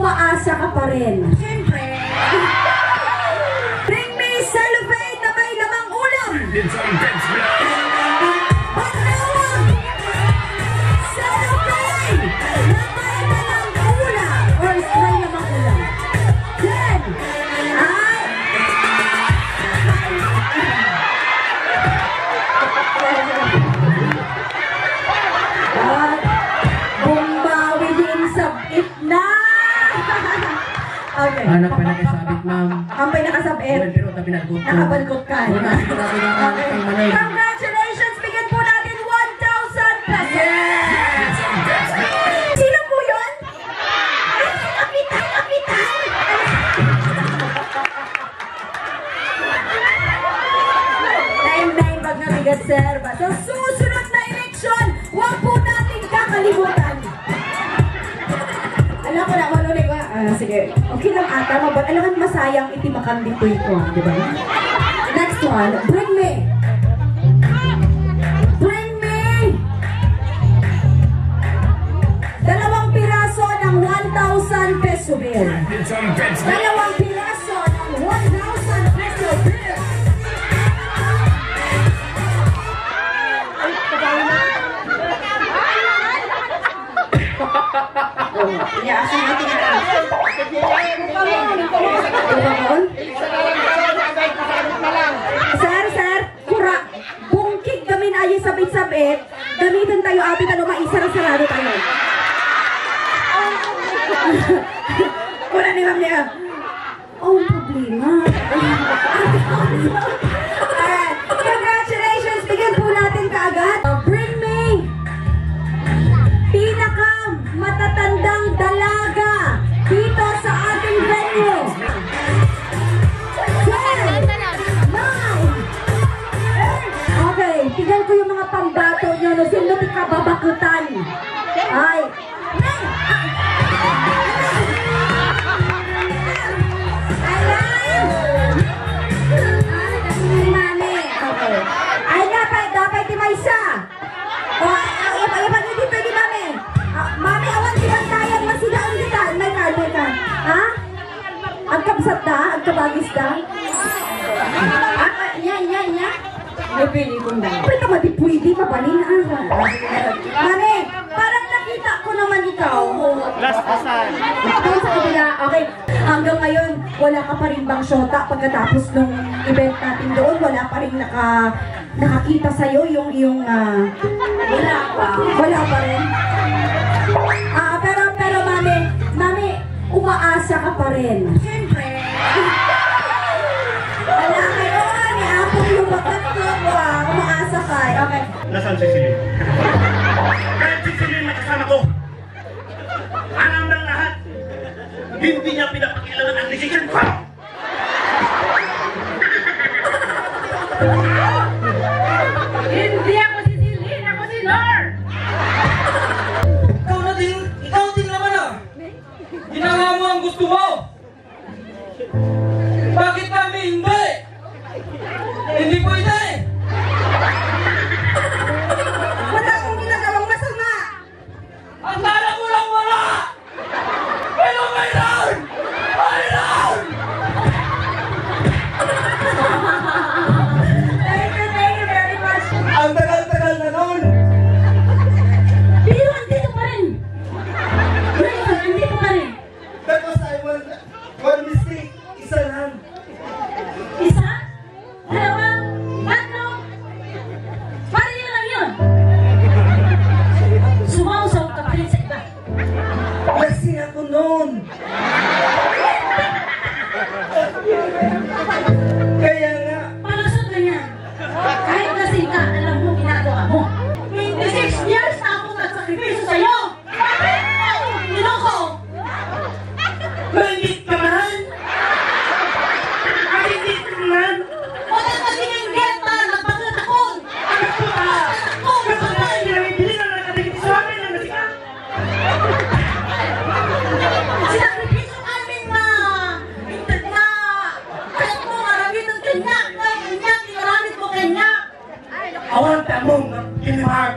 umaasa ka pa rin. Siyempre. Bring me cellophane na may lamang ulam. Panawag! Cellophane na may lamang ulam. Or may lamang ulam. Then, bumawi din sa itna. Okay. Anak pa nakasabit, ma'am. Ang pinakasabit. Pero tabi na good. Nakabalkot ka. Wala, tabi na manay. Congratulations! Bigyan po natin 1,000 pesos! Yes! Sino po yun? Kapitan! Kapitan! Naim-naim pag nabigat, sir. Sa susunod na eleksyon, huwag po natin kakalimutan. Alam ko na, manulig ba? Sige. Okay lang ata, alam mo masayang itimakang ditoy ko, di ba? Next one, bring me! Bring me! 2 piraso ng 1,000 peso bill. 2 piraso ng 1,000 peso bill. Iyasin natin na. Sir, bungkig kami na ayos sabit-sabit. Gamitin tayo ati talo maisara-sarado tayo. Kuna ni ma'am niya. Oh, problema. Congratulations! Bigyan po natin kaagad. Bring me matatandang dalaga dito sa ating venue. 10, 9. Okay, tignan ko yung mga pambato nyo. No, sino ka babakutan? Ay. Ay, dapat timaysa. O, iba hindi pwede, mami. Mami, awan silang tayang masilaan kita. May card. Ha? Agkabsat na? Agkabagis na? Nya. May pili kong na. Pwede naman di pwede, mabalin. Mami, parang nakita ko naman ikaw. Last pasan. Okay. Hanggang ngayon, wala ka pa rin bang syota pagkatapos nung event natin doon? Wala pa rin nakakita sa'yo yung iyong... Wala pa rin. Pero mami, umaasa ka pa rin. Siyempre. Wala kayo, niapong yung bakat ko. Umaasa ka. Okay. Nasaan si Celine? Kahit si Celine nakasama ko. Alam ng lahat. Hindi niya pinapakialaman ang decision ko. Hindi ako si Celine, ako si Nor. Ikaw din naman ah. Ginawa mo ang gusto mo. Bakit kami hindi? Hindi pwede. Wala akong ginagawang masama. Akala mo lang wala. Pero mayroon. Thank you very much. Ang tagal-tagal na nun. Pero andito pa rin. Andito pa rin. That was one mistake. Isa lang. Isa? Dalawa? Tatlo? Paano yun lang yun? Sumaw-saw ka pa rin sa iba. Lasing ako nun. Kaya nga. Palusot ka yan. Kahit lasing ka, alam mo ginagawa mo. 26 years na ako nagsakripisyo sa'yo. Niloko. Mainit ka man. Mainit ka man. O kasi yung geta, nagpagod ako. Sinakripisyo namin na kahit mo maramit ang kanyak, maramit mo kanyak. Awan ta mong kinimag.